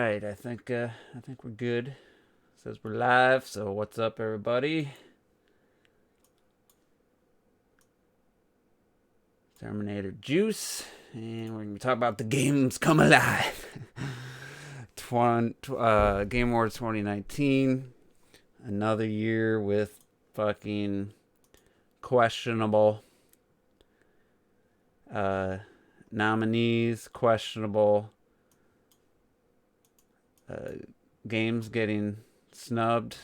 right, I think we're good. It says we're live. So what's up, everybody? Terminator Juice, and we're gonna talk about the games come alive. Game Awards 2019. Another year with fucking questionable nominees, questionable games getting snubbed.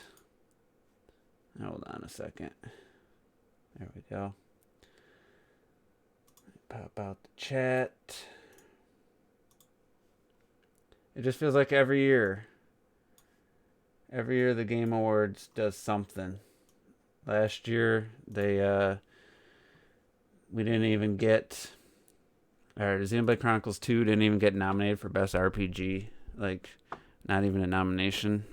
Hold on a second. There we go. Pop out the chat. It just feels like every year the Game Awards does something. Last year we didn't even get, or Xenoblade Chronicles 2 didn't even get nominated for Best RPG. Like, not even a nomination.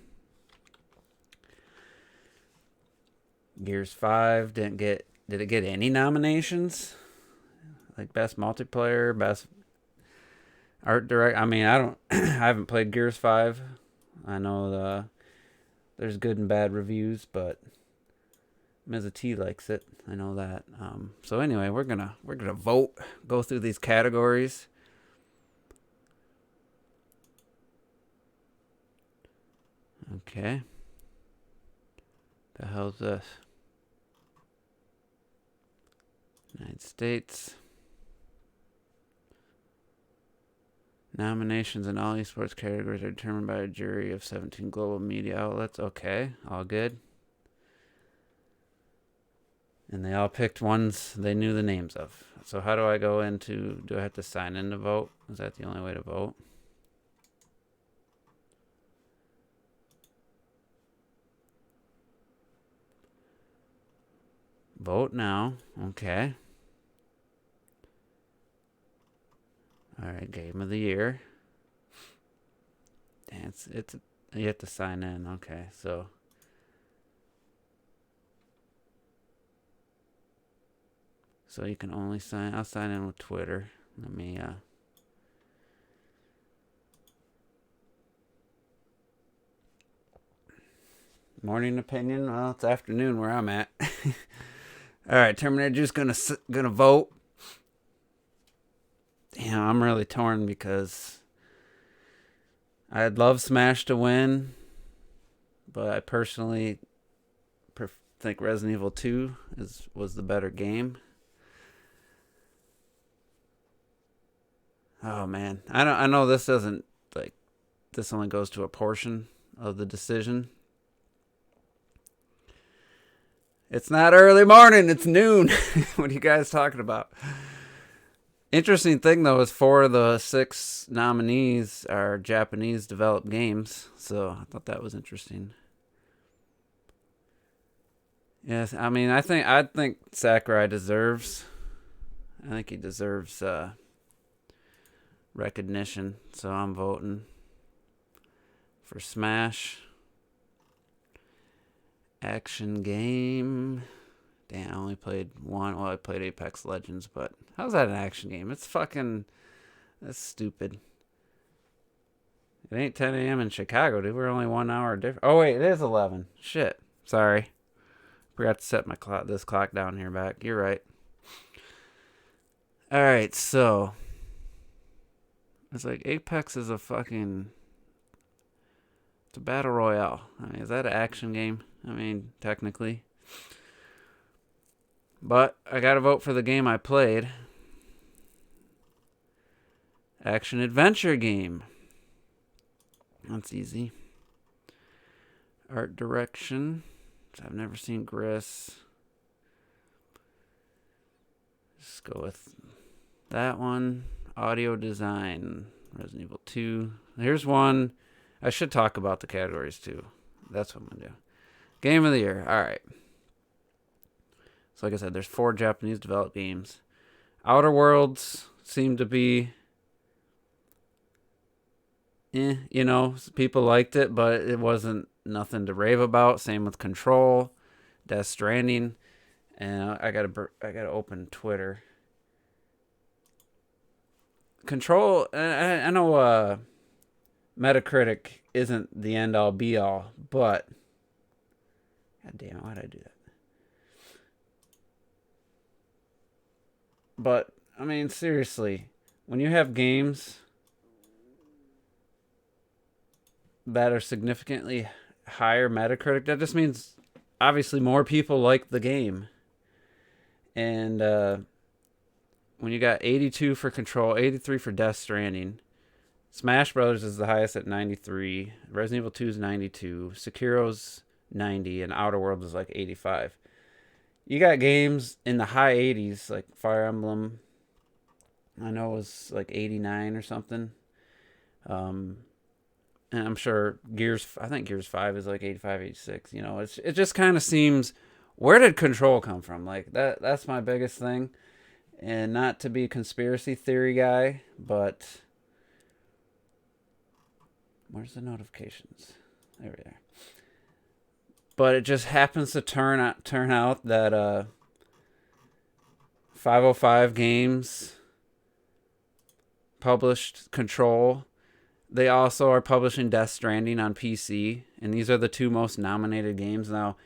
Gears 5 did it get any nominations? Like Best Multiplayer, Best Art Direct. I mean, I haven't played Gears 5. I know there's good and bad reviews, but Ms. T likes it. I know that. So anyway, we're gonna vote, go through these categories. Okay. The hell's this? United States. Nominations in all esports categories are determined by a jury of 17 global media outlets. Okay, all good. And they all picked ones they knew the names of. So how do I go into, do I have to sign in to vote? Is that the only way to vote? Vote now. Okay. Alright, Game of the Year. It's you have to sign in. Okay, so you can only I'll sign in with Twitter. Let me morning opinion. Well, it's afternoon where I'm at. All right, Terminator just gonna vote. Damn, I'm really torn because I'd love Smash to win, but I personally think Resident Evil 2 was the better game. Oh man, I know this doesn't, like, this only goes to a portion of the decision. It's not early morning, it's noon. What are you guys talking about? Interesting thing though is 4 of the 6 nominees are Japanese developed games, so I thought that was interesting. Yes, I mean I think Sakurai deserves. I think he deserves recognition, so I'm voting for Smash. Action game. Damn, I only played one. Well, I played Apex Legends, but how's that an action game? It's fucking, that's stupid. It ain't 10 a.m. in Chicago, dude. We're only 1 hour different. Oh wait, it is 11. Shit, sorry. Forgot to set this clock down here back. You're right. All right, so it's like Apex is it's a battle royale. I mean, is that an action game? I mean, technically. But I gotta vote for the game I played. Action adventure game. That's easy. Art direction. I've never seen Gris. Just go with that one. Audio design. Resident Evil 2. Here's one. I should talk about the categories too. That's what I'm gonna do. Game of the Year. Alright. So like I said, there's 4 Japanese developed games. Outer Worlds seemed to be, people liked it, but it wasn't nothing to rave about. Same with Control, Death Stranding, and I gotta open Twitter. Control, I know Metacritic isn't the end all be all, but God damn it, why did I do that? But I mean, seriously, when you have games that are significantly higher Metacritic, that just means obviously more people like the game. And when you got 82 for Control, 83 for Death Stranding, Smash Brothers is the highest at 93, Resident Evil 2 is 92, Sekiro's 90, and Outer Worlds is like 85. You got games in the high 80s, like Fire Emblem, I know it was like 89 or something. Um, and I'm sure I think Gears 5 is like 85, 86. You know, it just kind of seems, where did Control come from? Like that's my biggest thing. And not to be a conspiracy theory guy, but where's the notifications? There we are. But it just happens to turn out that 505 Games published Control. They also are publishing Death Stranding on PC, and these are the two most nominated games. Now,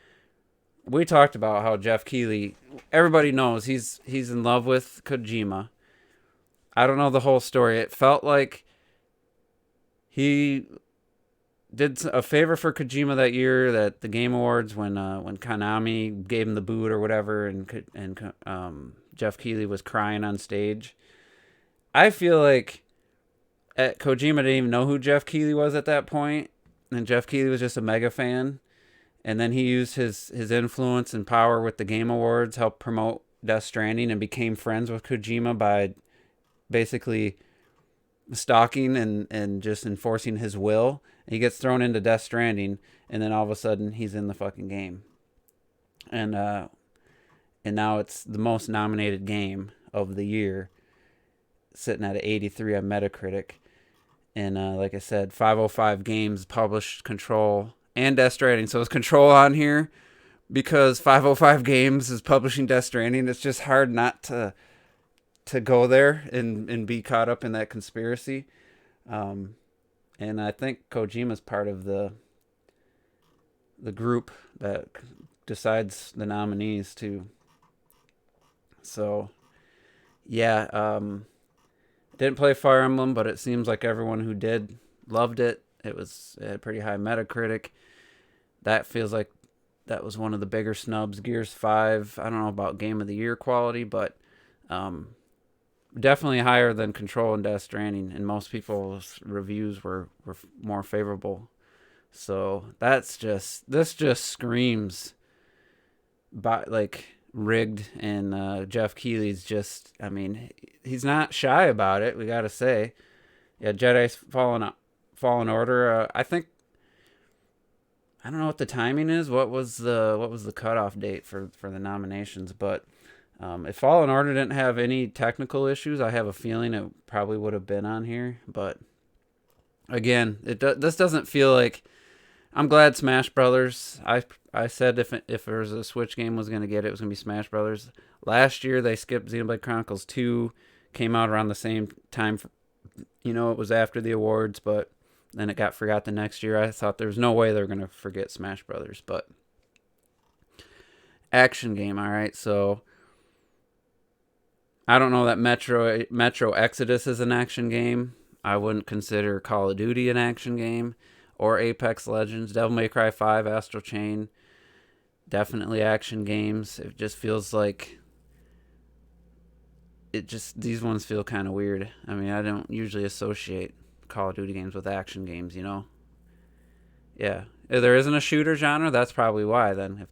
we talked about how Jeff Keighley, everybody knows he's in love with Kojima. I don't know the whole story. It felt like he did a favor for Kojima that year, that the Game Awards, when Konami gave him the boot or whatever, and Jeff Keighley was crying on stage. I feel like Kojima didn't even know who Jeff Keighley was at that point, and Jeff Keighley was just a mega fan. And then he used his influence and power with the Game Awards, helped promote Death Stranding, and became friends with Kojima by basically stalking and just enforcing his will. And he gets thrown into Death Stranding, and then all of a sudden he's in the fucking game. And now it's the most nominated game of the year, sitting at 83 on Metacritic. And like I said, 505 Games published Control and Death Stranding. So is Control on here because 505 Games is publishing Death Stranding? It's just hard not to go there and be caught up in that conspiracy. And I think Kojima's part of the group that decides the nominees too. So yeah, didn't play Fire Emblem, but it seems like everyone who did loved it. It had pretty high Metacritic. That feels like that was one of the bigger snubs. Gears 5, I don't know about Game of the Year quality, but definitely higher than Control and Death Stranding, and most people's reviews were more favorable. So this just screams like rigged, and Jeff Keighley's just, I mean, he's not shy about it, we gotta say. Yeah, Jedi's Fallen Order, I think, I don't know what the timing is. What was the cutoff date for the nominations? But if Fallen Order didn't have any technical issues, I have a feeling it probably would have been on here. But again, this doesn't feel like. I'm glad Smash Brothers. I said if there was a Switch game was gonna get it, it was gonna be Smash Brothers. Last year they skipped Xenoblade Chronicles 2, came out around the same time. It was after the awards, but then it got forgot the next year. I thought there was no way they were going to forget Smash Brothers, but action game, all right. So I don't know that Metro Exodus is an action game. I wouldn't consider Call of Duty an action game, or Apex Legends. Devil May Cry 5, Astral Chain, definitely action games. It just feels like these ones feel kind of weird. I mean, I don't usually associate Call of Duty games with action games, Yeah. If there isn't a shooter genre, that's probably why then.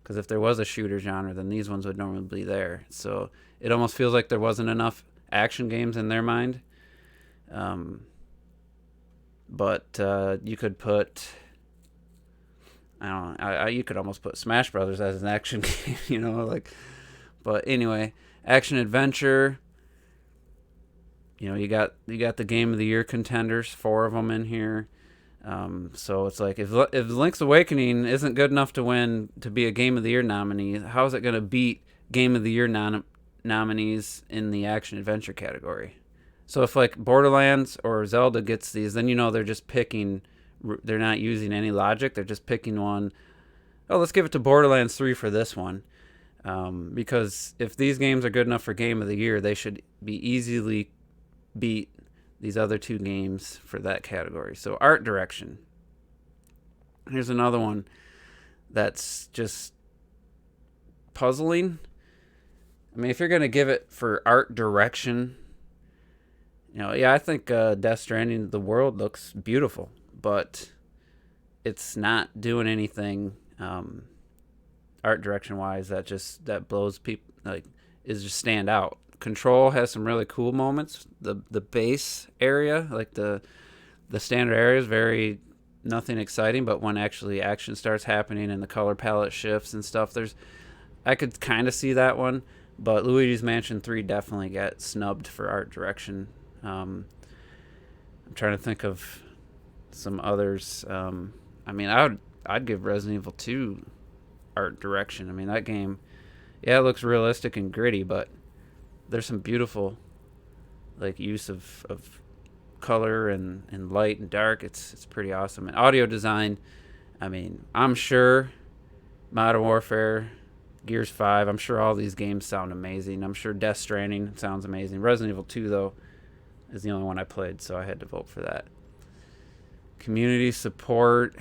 Because if there was a shooter genre, then these ones would normally be there. So it almost feels like there wasn't enough action games in their mind. But you could put, I don't know, you could almost put Smash Brothers as an action game, But anyway, action adventure. You got the Game of the Year contenders, 4 of them in here. So it's like, if Link's Awakening isn't good enough to be a Game of the Year nominee, how is it going to beat Game of the Year nominees in the action adventure category? So if like Borderlands or Zelda gets these, then they're just picking. They're not using any logic. They're just picking one. Oh, let's give it to Borderlands 3 for this one. Because if these games are good enough for Game of the Year, they should be easily beat these other two games for that category. So art direction. Here's another one that's just puzzling. I mean, if you're going to give it for art direction, I think Death Stranding, the world looks beautiful, but it's not doing anything art direction wise that blows people, like, is just stand out. Control has some really cool moments. The base area, like the standard area, is very nothing exciting, but when actually action starts happening and the color palette shifts and stuff, I could kind of see that one. But Luigi's Mansion 3 definitely got snubbed for art direction. I'm trying to think of some others. I mean, I'd give Resident Evil 2 art direction. I mean, that game, yeah, it looks realistic and gritty, but there's some beautiful, like, use of color and light and dark. It's pretty awesome. And audio design, I mean, I'm sure Modern Warfare, Gears 5, I'm sure all these games sound amazing. I'm sure Death Stranding sounds amazing. Resident Evil 2, though, is the only one I played, so I had to vote for that. Community support.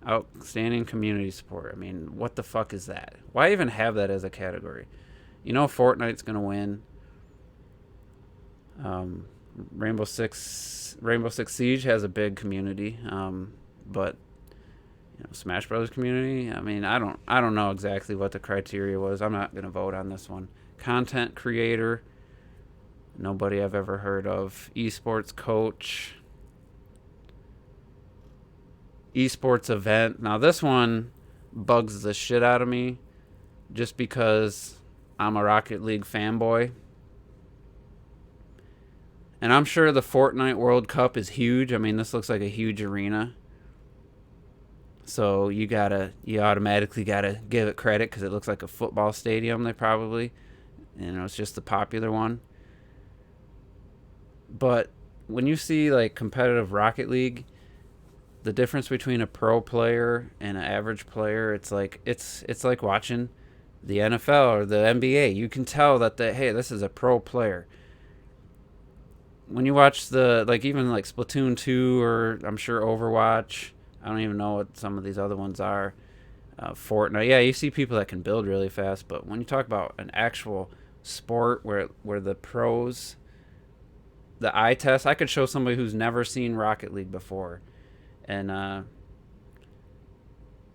Outstanding community support. I mean, what the fuck is that? Why even have that as a category? Fortnite's going to win. Rainbow Six Siege has a big community, but Smash Brothers community. I mean, I don't know exactly what the criteria was. I'm not going to vote on this one. Content creator, nobody I've ever heard of. Esports coach, esports event. Now this one bugs the shit out of me, just because I'm a Rocket League fanboy. And I'm sure the Fortnite World Cup is huge. I mean, this looks like a huge arena. So you automatically gotta give it credit because it looks like a football stadium. They probably, it's just the popular one. But when you see like competitive Rocket League, the difference between a pro player and an average player, it's like watching the NFL or the NBA. You can tell that this is a pro player. When you watch even like Splatoon 2 or I'm sure Overwatch, I don't even know what some of these other ones are. Fortnite, yeah, you see people that can build really fast, but when you talk about an actual sport where the pros, the eye test, I could show somebody who's never seen Rocket League before, and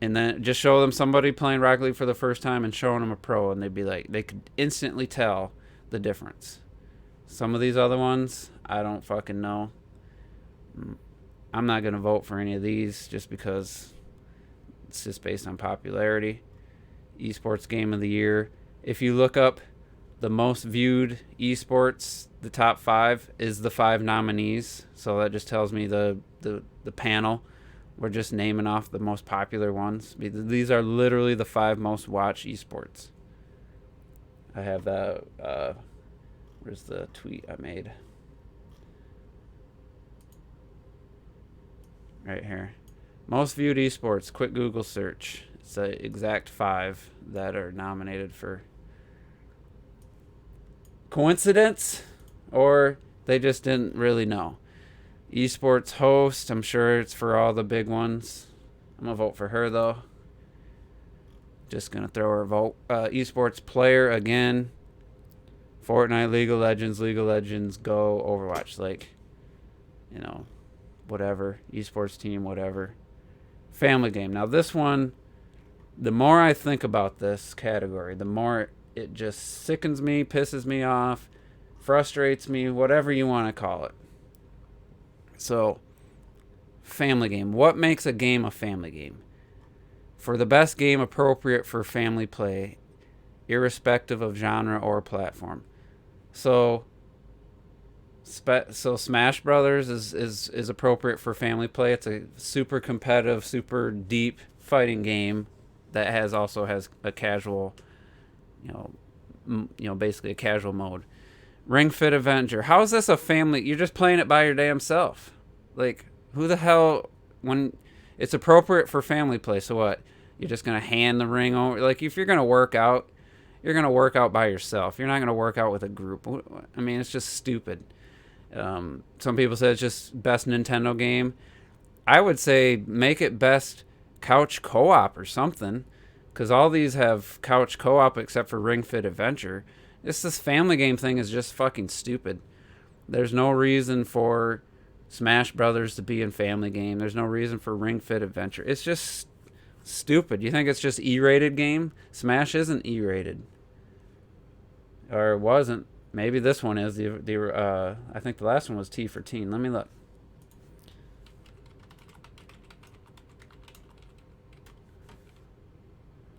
then just show them somebody playing Rocket League for the first time and showing them a pro, and they'd be like, they could instantly tell the difference. Some of these other ones, I don't fucking know. I'm not going to vote for any of these just because it's just based on popularity. Esports Game of the Year. If you look up the most viewed esports, the top 5 is the 5 nominees. So that just tells me the panel. We're just naming off the most popular ones. These are literally the 5 most watched esports. I have that. Where's the tweet I made? Right here. Most viewed esports. Quick Google search. It's the exact 5 that are nominated for. Coincidence? Or they just didn't really know. Esports host. I'm sure it's for all the big ones. I'm going to vote for her, though. Just going to throw her a vote. Esports player, again. Fortnite, League of Legends, Go, Overwatch. Like, whatever. Esports team, whatever. Family game. Now, this one, the more I think about this category, the more it just sickens me, pisses me off, frustrates me, whatever you want to call it. So, family game. What makes a game a family game? For the best game appropriate for family play, irrespective of genre or platform. So Smash Brothers is appropriate for family play. It's a super competitive, super deep fighting game that also has a casual, basically a casual mode. Ring Fit Avenger. How is this a family? You're just playing it by your damn self. Like, who the hell, when it's appropriate for family play, so what? You're just going to hand the ring over? Like, if you're going to work out, you're going to work out by yourself. You're not going to work out with a group. I mean, it's just stupid. Some people say it's just best Nintendo game. I would say make it best couch co-op or something, because all these have couch co-op except for Ring Fit Adventure. This family game thing is just fucking stupid. There's no reason for Smash Brothers to be in family game. There's no reason for Ring Fit Adventure. It's just stupid. You think it's just E-rated game? Smash isn't E-rated, or it wasn't. Maybe this one is. I think the last one was T for teen. Let me look.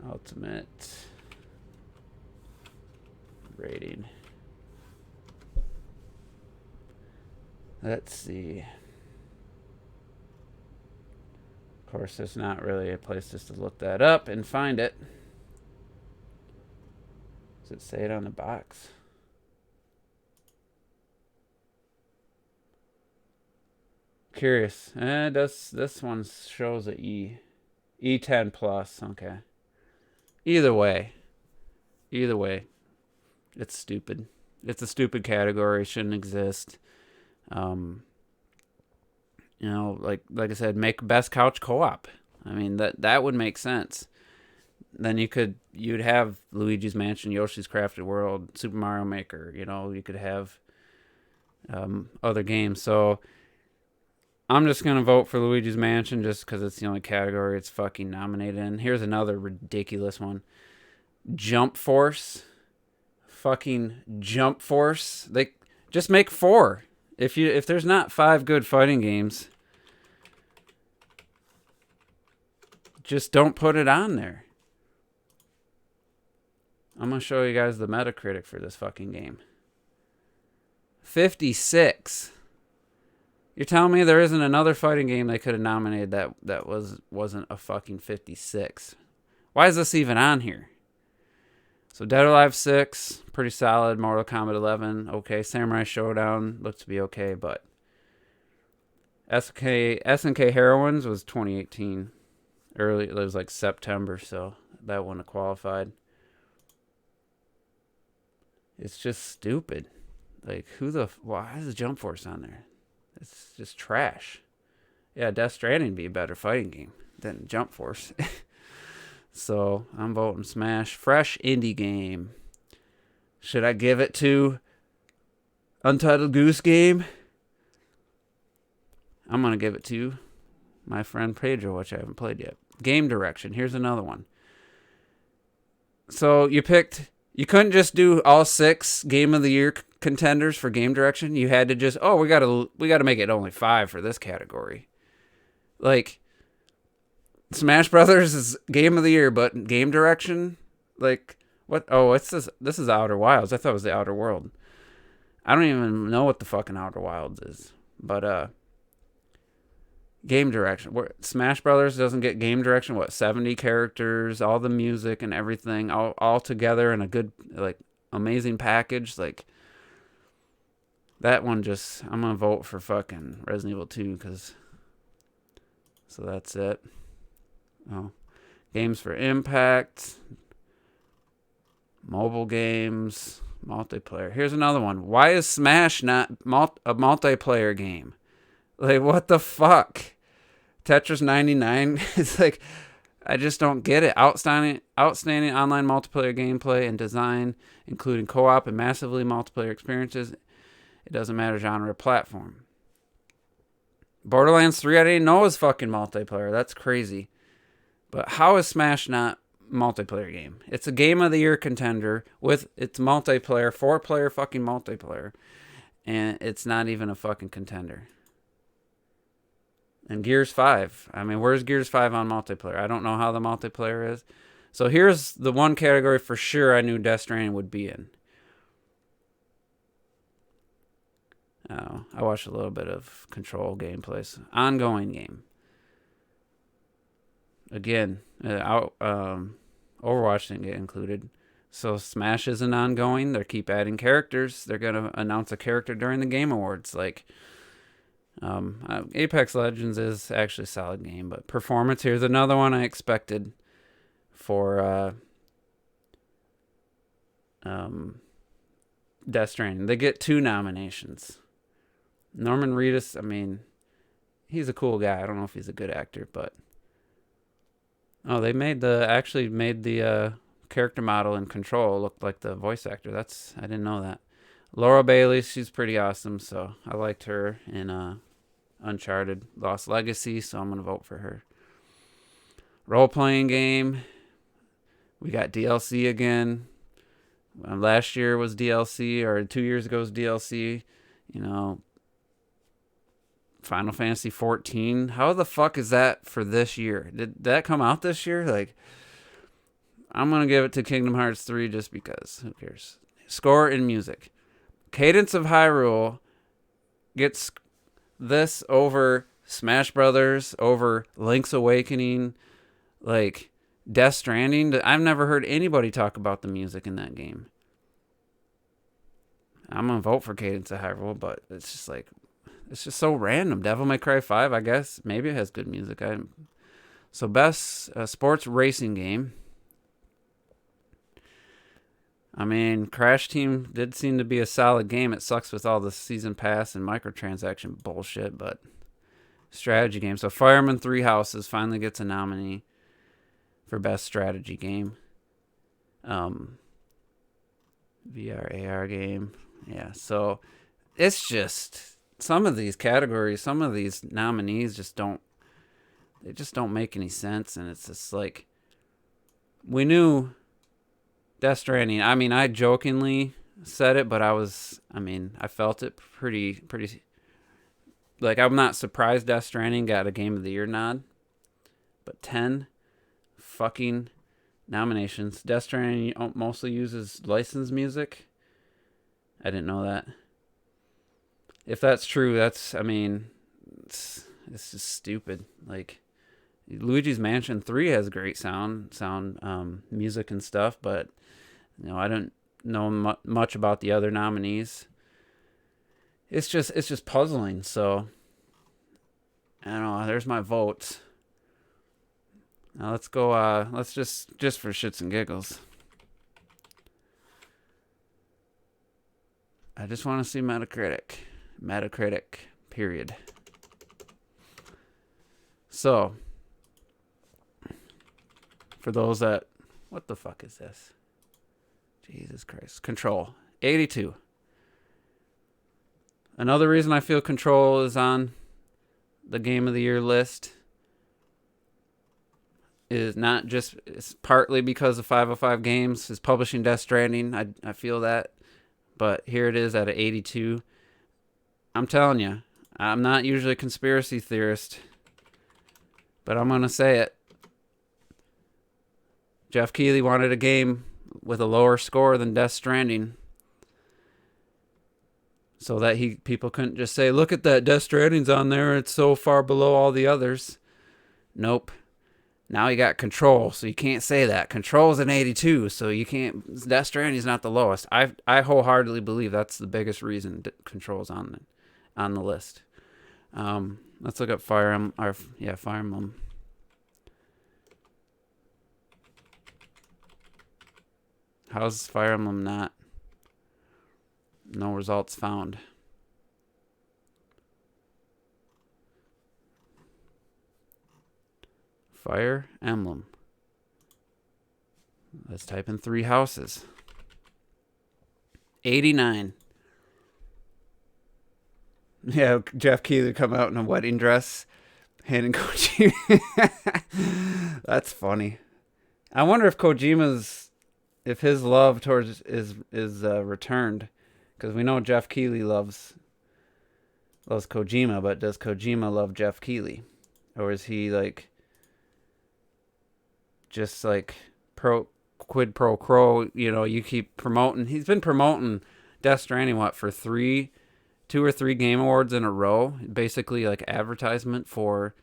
Ultimate rating. Let's see. Of course, there's not really a place just to look that up and find it. Does it say it on the box? Curious. This one shows a E10 plus. Okay. Either way, it's stupid. It's a stupid category. It shouldn't exist. Like I said, make best couch co-op. I mean, that would make sense. Then you'd have Luigi's Mansion, Yoshi's Crafted World, Super Mario Maker. You could have other games. So I'm just gonna vote for Luigi's Mansion just because it's the only category it's fucking nominated in. Here's another ridiculous one. Jump Force. Fucking Jump Force. They just make 4. If there's not 5 good fighting games, just don't put it on there. I'm gonna show you guys the Metacritic for this fucking game. 56. You're telling me there isn't another fighting game they could have nominated that wasn't a fucking 56? Why is this even on here? So Dead or Alive 6, pretty solid. Mortal Kombat 11, okay. Samurai Showdown looks to be okay, but SNK Heroines was 2018. Early, it was like September, so that wouldn't have qualified. It's just stupid. Like, why is Jump Force on there? It's just trash. Yeah, Death Stranding would be a better fighting game than Jump Force. So I'm voting Smash. Fresh indie game. Should I give it to Untitled Goose Game? I'm going to give it to my friend Pedro, which I haven't played yet. Game Direction. Here's another one. So you couldn't just do all 6 Game of the Year contenders for Game Direction. You had to just, we got to make it only 5 for this category. Like, Smash Brothers is Game of the Year, but Game Direction, like, what? Oh, it's this. This is Outer Wilds. I thought it was the Outer World. I don't even know what the fucking Outer Wilds is. But Game Direction. Smash Brothers doesn't get Game Direction. What? 70 characters, all the music and everything, all together in a good, like, amazing package. Like, that one just. I'm gonna vote for fucking Resident Evil 2 because. So that's it. Oh, games for impact, mobile games, multiplayer. Here's another one. Why is Smash not a multiplayer game? Like, what the fuck? Tetris 99? It's like, I just don't get it. Outstanding online multiplayer gameplay and design, including co-op and massively multiplayer experiences. It doesn't matter genre or platform. Borderlands 3, I didn't know it was fucking multiplayer. That's crazy. But how is Smash not multiplayer game? It's a Game of the Year contender with its multiplayer, 4-player fucking multiplayer, and it's not even a fucking contender. And Gears 5. I mean, where's Gears 5 on multiplayer? I don't know how the multiplayer is. So here's the one category for sure I knew Death Stranding would be in. Oh, I watched a little bit of Control gameplays. Ongoing game. Again, Overwatch didn't get included. So Smash isn't ongoing. They keep adding characters. They're gonna announce a character during the Game Awards. Like, Apex Legends is actually a solid game, but performance, here's another one I expected for Death Stranding. They get 2 nominations. Norman Reedus, I mean, he's a cool guy. I don't know if he's a good actor, but they made the character model in Control look like the voice actor. I didn't know that. Laura Bailey, she's pretty awesome, so I liked her in Uncharted Lost Legacy, so I'm gonna vote for her. Role-playing game, we got DLC again. Last year was DLC, or 2 years ago was DLC. Final Fantasy 14. How the fuck is that for this year? Did that come out this year? Like, I'm gonna give it to Kingdom Hearts 3 just because. Who cares? Score and music. Cadence of Hyrule gets this over Smash Brothers, over Link's Awakening, like Death Stranding. I've never heard anybody talk about the music in that game. I'm gonna vote for Cadence of Hyrule, but it's just so random. Devil May Cry 5, I guess maybe it has good music. So best sports racing game. I mean, Crash Team did seem to be a solid game. It sucks with all the season pass and microtransaction bullshit, but strategy game. So Fireman 3 Houses finally gets a nominee for best strategy game. VR AR game. Yeah, so it's just some of these categories, some of these nominees just don't make any sense, and it's just like, we knew Death Stranding. I mean, I jokingly said it, but I felt it pretty. Like, I'm not surprised Death Stranding got a Game of the Year nod, but 10 fucking nominations. Death Stranding mostly uses licensed music. I didn't know that. If that's true, it's just stupid. Like, Luigi's Mansion 3 has great sound music and stuff, but I don't know much about the other nominees. It's just puzzling. So I don't know. There's my votes. Now let's go. Let's just for shits and giggles. I just want to see Metacritic. Period. So, for those that, what the fuck is this? Jesus Christ. Control. 82. Another reason I feel Control is on the Game of the Year list is not just, it's partly because of 505 Games is publishing Death Stranding. I feel that. But here it is at an 82. I'm telling you, I'm not usually a conspiracy theorist, but I'm going to say it. Jeff Keighley wanted a game with a lower score than Death Stranding, so that people couldn't just say, look at that, Death Stranding's on there, it's so far below all the others. Nope. Now you got Control, so you can't say that. Control's an 82, so you can't. Death Stranding's not the lowest. I wholeheartedly believe that's the biggest reason Control's on the list. Let's look up Fire Emblem. How's Fire Emblem not? No results found. Fire Emblem. Let's type in 3 houses. 89. Yeah, Jeff Keighley come out in a wedding dress, handing Kojima. That's funny. I wonder if his love towards is returned, because we know Jeff Keighley loves Kojima, but does Kojima love Jeff Keighley, or is he like just like quid pro quo? You keep promoting. He's been promoting Death Stranding for 2 or 3 Game Awards in a row, basically like advertisement for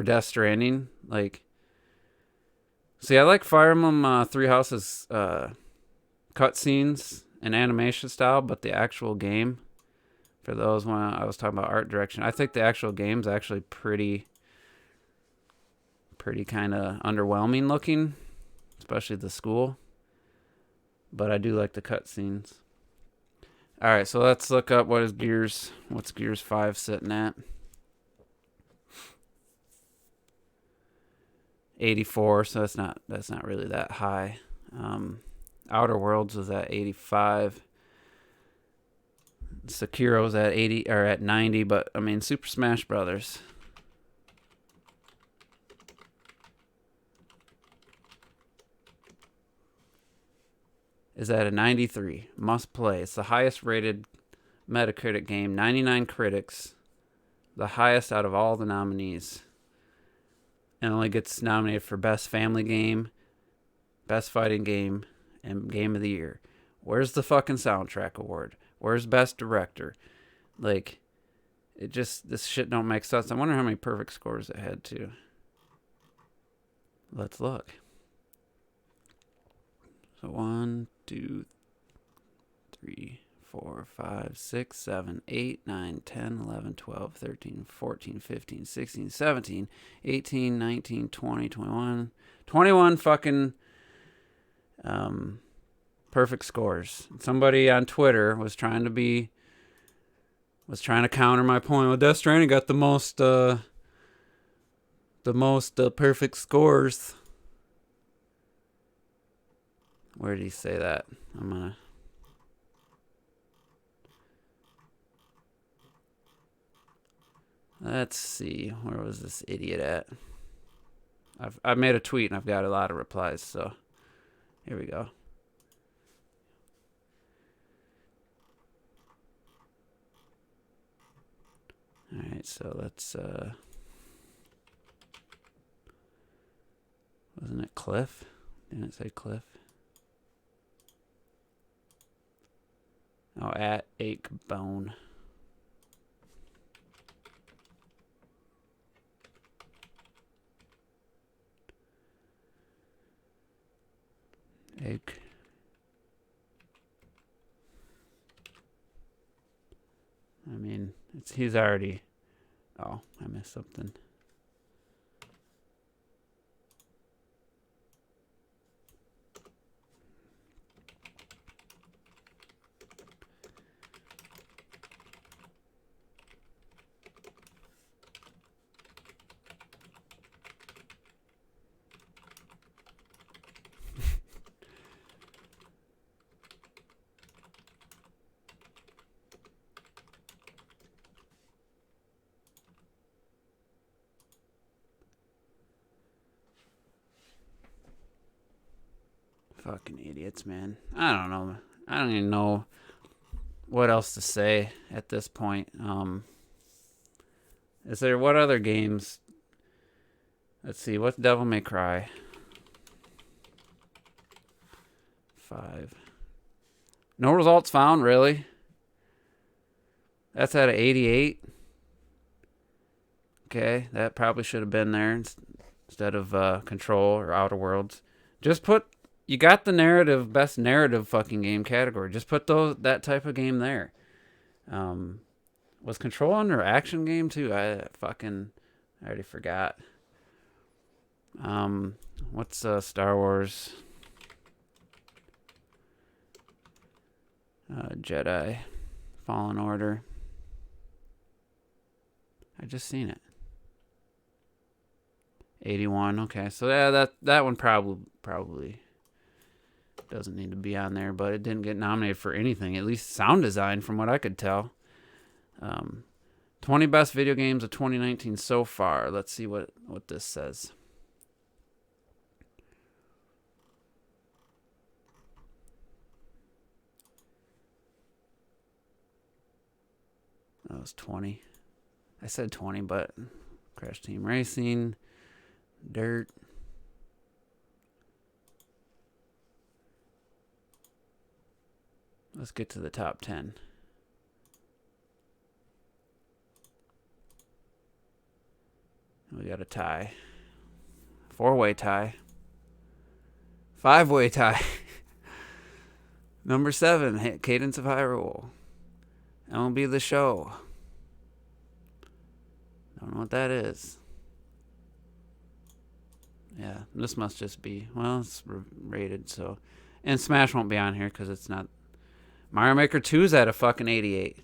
Death Stranding. Like, see, I like Fire Emblem 3 Houses cutscenes and animation style, but the actual game, for those when I was talking about art direction, I think the actual game's actually pretty kind of underwhelming looking, especially the school. But I do like the cutscenes. All right, so let's look up what's Gears 5 sitting at. 84, so that's not really that high. Outer Worlds was at 85. Sekiro's at 80 or at 90, but I mean Super Smash Brothers is at a 93. Must play. It's the highest rated Metacritic game. 99 critics. The highest out of all the nominees. And only gets nominated for Best Family Game, Best Fighting Game, and Game of the Year. Where's the fucking soundtrack award? Where's Best Director? Like, this shit don't make sense. I wonder how many perfect scores it had, too. Let's look. So 1, 2, 3, 4, 5, 6, 7, 8, 9, 10, 11, 12, 13, 14, 15, 16, 17, 18, 19, 20, 21. 21 fucking perfect scores. Somebody on Twitter was trying to counter my point. Well, Death Stranding got the most perfect scores. Where did he say that? Let's see. Where was this idiot at? I've made a tweet and I've got a lot of replies, so here we go. Alright, so let's wasn't it Cliff? Didn't it say Cliff? Oh, at Ache Bone. Ache. I mean, he's already. Oh, I missed something. Fucking idiots, man. I don't know. I don't even know what else to say at this point. Is there what other games? Let's see. What's Devil May Cry? 5. No results found, really? That's at an 88. Okay, that probably should have been there instead of Control or Outer Worlds. Just put. You got the narrative, best narrative fucking game category. Just put that type of game there. Was Control under action game too? I already forgot. What's Star Wars? Jedi Fallen Order. I just seen it. 81. Okay, so yeah, that one probably doesn't need to be on there, but it didn't get nominated for anything. At least sound design, from what I could tell. 20 best video games of 2019 so far. Let's see what this says. That was 20. I said 20, but Crash Team Racing, Dirt. Let's get to the top 10. We got a tie. 4-way tie. 5-way tie. Number 7, Cadence of Hyrule. MLB The Show. Don't know what that is. Yeah, this must just be, well, it's rated, so. And Smash won't be on here because it's not. Mario Maker 2's at a fucking 88.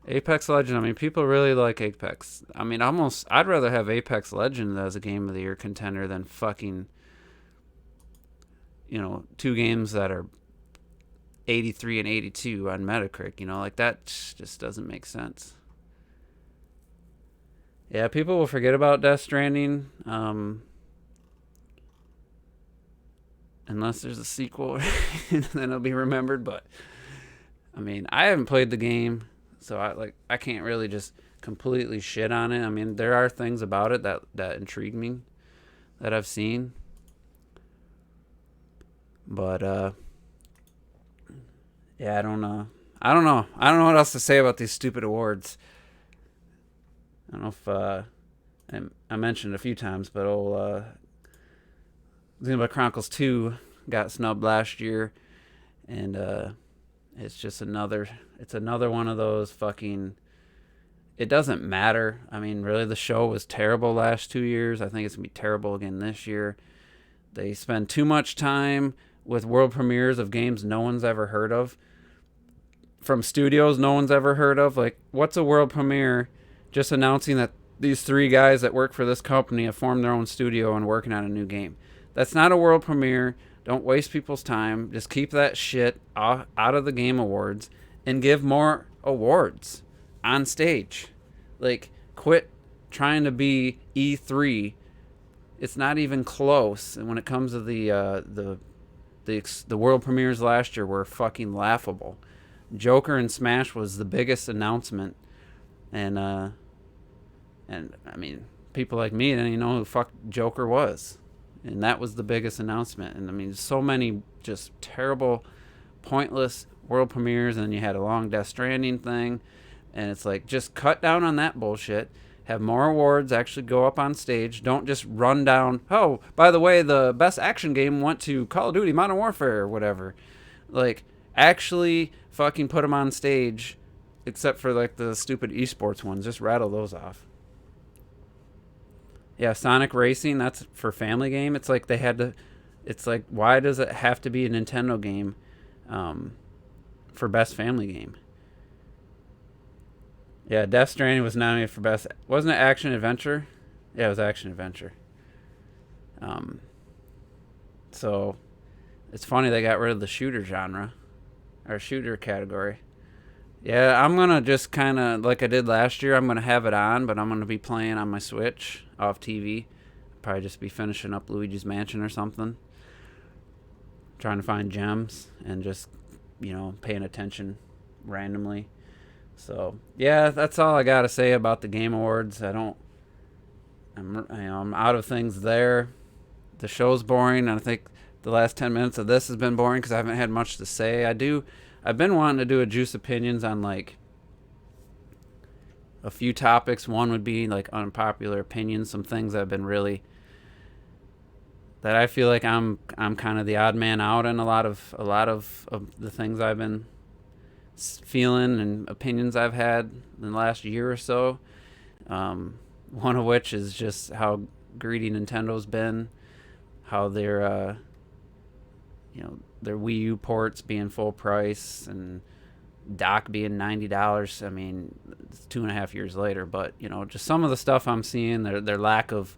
Apex Legends, I mean, people really like Apex. I mean, I'd rather have Apex Legends as a Game of the Year contender than fucking, 2 games that are 83 and 82 on Metacritic. Like that just doesn't make sense. Yeah, people will forget about Death Stranding, unless there's a sequel, and then it'll be remembered. But I mean, I haven't played the game, so I can't really just completely shit on it. I mean, there are things about it that intrigue me that I've seen, but yeah, I don't know. I don't know what else to say about these stupid awards. I don't know if I mentioned it a few times, but Xenoblade Chronicles 2 got snubbed last year, and it's just another one of those fucking. It doesn't matter. I mean, really, the show was terrible last 2 years. I think it's gonna be terrible again this year. They spend too much time with world premieres of games no one's ever heard of, from studios no one's ever heard of. Like, what's a world premiere? Just announcing that these 3 guys that work for this company have formed their own studio and working on a new game. That's not a world premiere. Don't waste people's time. Just keep that shit out of the Game Awards and give more awards on stage. Like, quit trying to be E3. It's not even close. And when it comes to the world premieres last year, were fucking laughable. Joker and Smash was the biggest announcement. And I mean, people like me didn't even know who the fuck Joker was. And that was the biggest announcement. And I mean, so many just terrible, pointless world premieres. And then you had a long Death Stranding thing. And it's like, just cut down on that bullshit. Have more awards actually go up on stage. Don't just run down, oh, by the way, the best action game went to Call of Duty Modern Warfare or whatever. Like, actually fucking put them on stage. Except for like the stupid esports ones. Just rattle those off. Yeah, Sonic Racing, that's for family game. It's like they had to. It's like, why does it have to be a Nintendo game for best family game? Yeah, Death Stranding was nominated for best. Wasn't it action adventure? Yeah, it was action adventure. So it's funny they got rid of the shooter genre or shooter category. Yeah, I'm going to just kind of, like I did last year, I'm going to have it on, but I'm going to be playing on my Switch off TV. Probably just be finishing up Luigi's Mansion or something. Trying to find gems and just, paying attention randomly. So, yeah, that's all I got to say about the Game Awards. I'm out of things there. The show's boring, and I think the last 10 minutes of this has been boring because I haven't had much to say. I've been wanting to do a Juice Opinions on, like, a few topics. One would be, like, unpopular opinions, some things that have been really, that I feel like I'm kind of the odd man out in a lot of the things I've been feeling and opinions I've had in the last year or so. One of which is just how greedy Nintendo's been, how their their Wii U ports being full price and dock being $90. I mean, it's 2.5 years later, but just some of the stuff I'm seeing, their lack of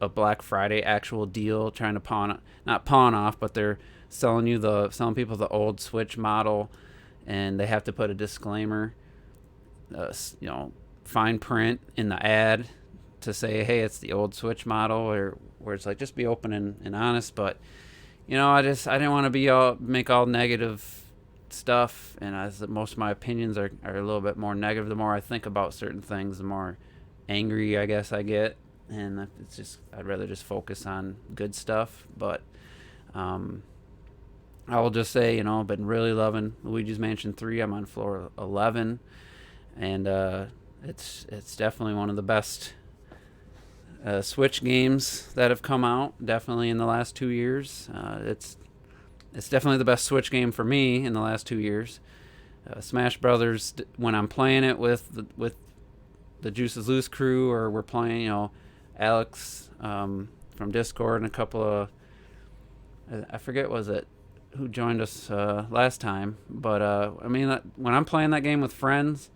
a Black Friday actual deal, trying to not pawn off, but they're selling people the old Switch model, and they have to put a disclaimer, fine print in the ad to say, hey, it's the old Switch model, or where it's like, just be open and honest. But I didn't want to make all negative stuff, and as most of my opinions are a little bit more negative. The more I think about certain things, the more angry I guess I get, and it's just, I'd rather just focus on good stuff. But I will just say, I've been really loving Luigi's Mansion 3. I'm on floor 11, and it's definitely one of the best Switch games that have come out, definitely in the last 2 years. It's definitely the best Switch game for me in the last 2 years. Smash Brothers, when I'm playing it with the Juices Loose crew, or we're playing, Alex from Discord and a couple of, I forget, was it who joined us last time, but I mean, when I'm playing that game with friends,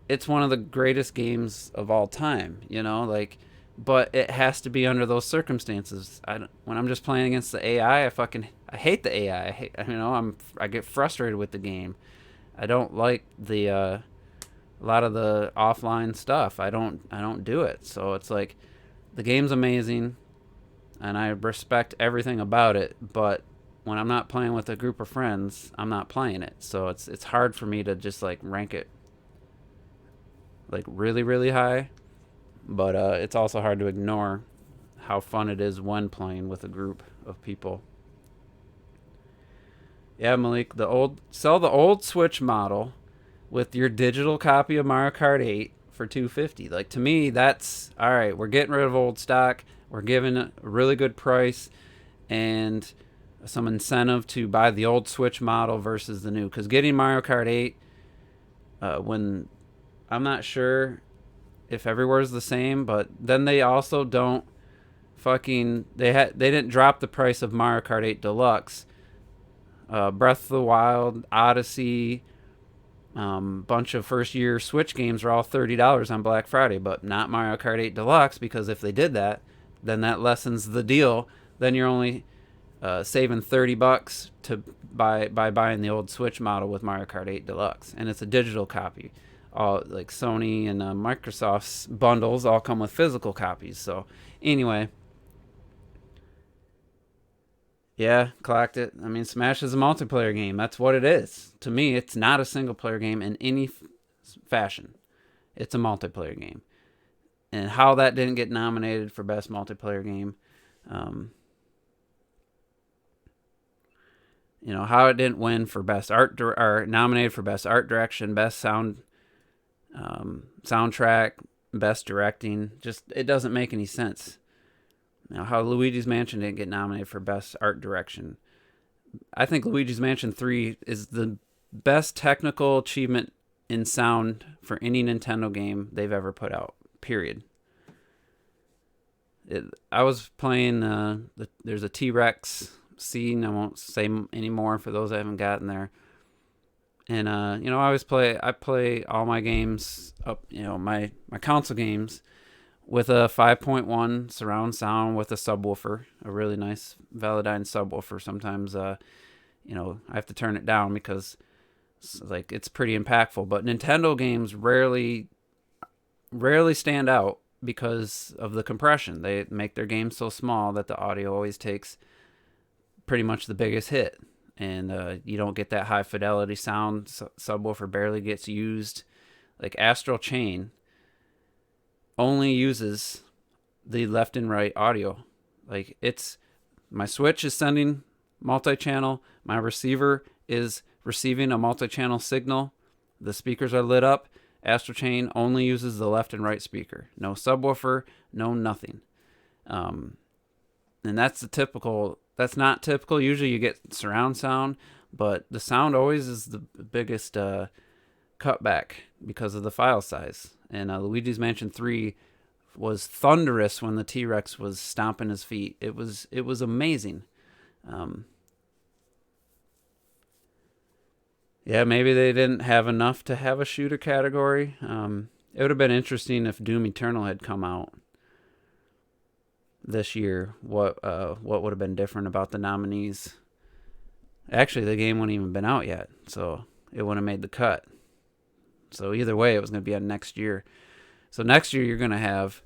it's one of the greatest games of all time, like, but it has to be under those circumstances. When I'm just playing against the AI, I hate the AI. I get frustrated with the game. I don't like a lot of the offline stuff. I don't do it. So it's like, the game's amazing and I respect everything about it, but when I'm not playing with a group of friends, I'm not playing it. So it's hard for me to just like rank it like really really high, but it's also hard to ignore how fun it is when playing with a group of people. Yeah, Malik, sell the old Switch model with your digital copy of Mario Kart 8 for 250. Like, to me, that's all right. We're getting rid of old stock. We're giving a really good price and some incentive to buy the old Switch model versus the new. Because getting Mario Kart 8, when I'm not sure if everywhere's the same, but then they also don't they didn't drop the price of Mario Kart 8 Deluxe. Breath of the Wild, Odyssey, bunch of first year Switch games are all $30 on Black Friday, but not Mario Kart 8 Deluxe, because if they did that, then that lessens the deal. Then you're only saving $30 to by buying the old Switch model with Mario Kart 8 Deluxe, and it's a digital copy. All like Sony and Microsoft's bundles all come with physical copies. So anyway, yeah, clocked it. I mean, Smash is a multiplayer game. That's what it is. To me, it's not a single player game in any fashion. It's a multiplayer game. And how that didn't get nominated for best multiplayer game, how it didn't win for best art, or nominated for best art direction, best soundtrack, best directing. Just, it doesn't make any sense. How Luigi's Mansion didn't get nominated for best art direction. I think Luigi's Mansion 3 is the best technical achievement in sound for any Nintendo game they've ever put out, period. I was playing, there's a T-Rex scene. I won't say any more for those that haven't gotten there. And, I play all my games up, my console games with a 5.1 surround sound with a subwoofer, a really nice Velodyne subwoofer. Sometimes, I have to turn it down because it's pretty impactful. But Nintendo games rarely stand out because of the compression. They make their games so small that the audio always takes pretty much the biggest hit. And you don't get that high fidelity sound. Subwoofer barely gets used. Like Astral Chain only uses the left and right audio. Like, my Switch is sending multi-channel. My receiver is receiving a multi-channel signal. The speakers are lit up. Astral Chain only uses the left and right speaker. No subwoofer, no nothing. And that's not typical. Usually you get surround sound, but the sound always is the biggest cutback because of the file size. And Luigi's Mansion 3 was thunderous when the T-Rex was stomping his feet. It was amazing. Yeah, maybe they didn't have enough to have a shooter category. It would have been interesting if Doom Eternal had come out this year. What would have been different about the nominees? Actually, the game wouldn't even been out yet, so it wouldn't have made the cut. So either way, it was going to be on next year. So next year, you're going to have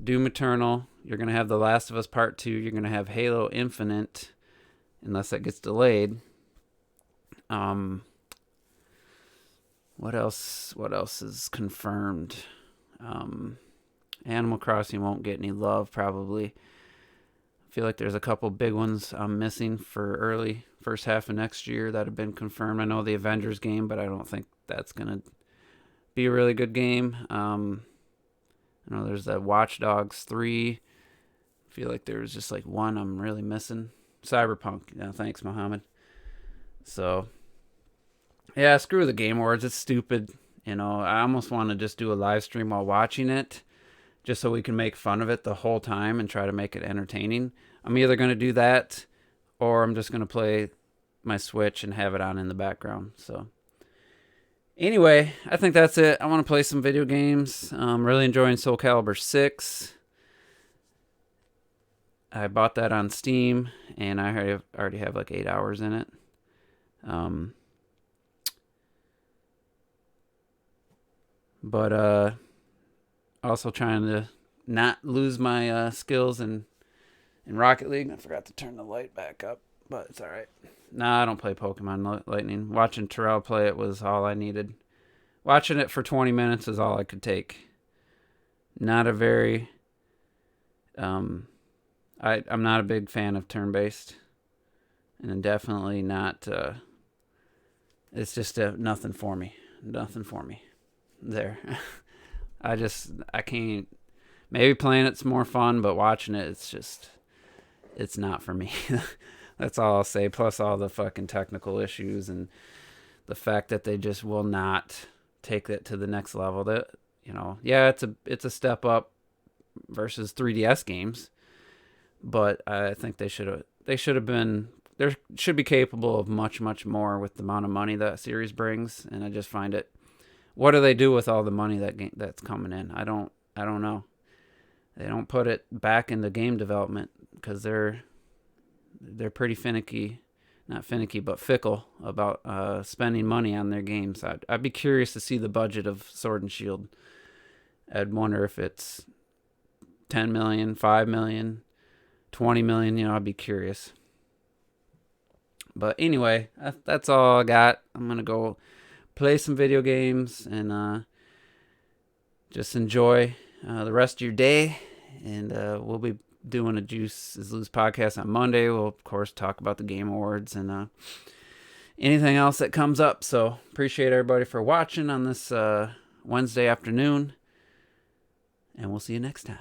Doom Eternal. You're going to have The Last of Us Part 2. You're going to have Halo Infinite, unless that gets delayed. What else is confirmed? Animal Crossing won't get any love, probably. I feel like there's a couple big ones I'm missing for early first half of next year that have been confirmed. I know the Avengers game, but I don't think that's going to be a really good game. I know there's that Watch Dogs 3. I feel like there's just like one I'm really missing. Cyberpunk. Thanks, Mohammed. So, yeah, screw the Game Awards. It's stupid. I almost want to just do a live stream while watching it, just so we can make fun of it the whole time and try to make it entertaining. I'm either going to do that, or I'm just going to play my Switch and have it on in the background. So, anyway, I think that's it. I want to play some video games. I'm really enjoying Soul Calibur 6. I bought that on Steam, and I already have like 8 hours in it. But also trying to not lose my skills in Rocket League. I forgot to turn the light back up, but it's all right. Nah, I don't play Pokemon Lightning. Watching Terrell play it was all I needed. Watching it for 20 minutes is all I could take. Not a very... I'm not a big fan of turn-based. And definitely not... it's just nothing for me. Nothing for me. There. I can't... Maybe playing it's more fun, but watching it, it's not for me. That's all I'll say. Plus all the fucking technical issues and the fact that they just will not take it to the next level. That yeah, it's a step up versus 3DS games, but I think they should have been. They should be capable of much more with the amount of money that series brings. And I just find it. What do they do with all the money that's coming in? I don't know. They don't put it back into game development because they're pretty finicky, not finicky, but fickle about spending money on their games. I'd be curious to see the budget of Sword and Shield. I'd wonder if it's 10 million, 5 million, 20 million. I'd be curious. But anyway, that's all I got. I'm going to go play some video games and just enjoy the rest of your day. And we'll be doing a Juice is Loose podcast on Monday. We'll, of course, talk about the Game Awards and anything else that comes up. So appreciate everybody for watching on this Wednesday afternoon. And we'll see you next time.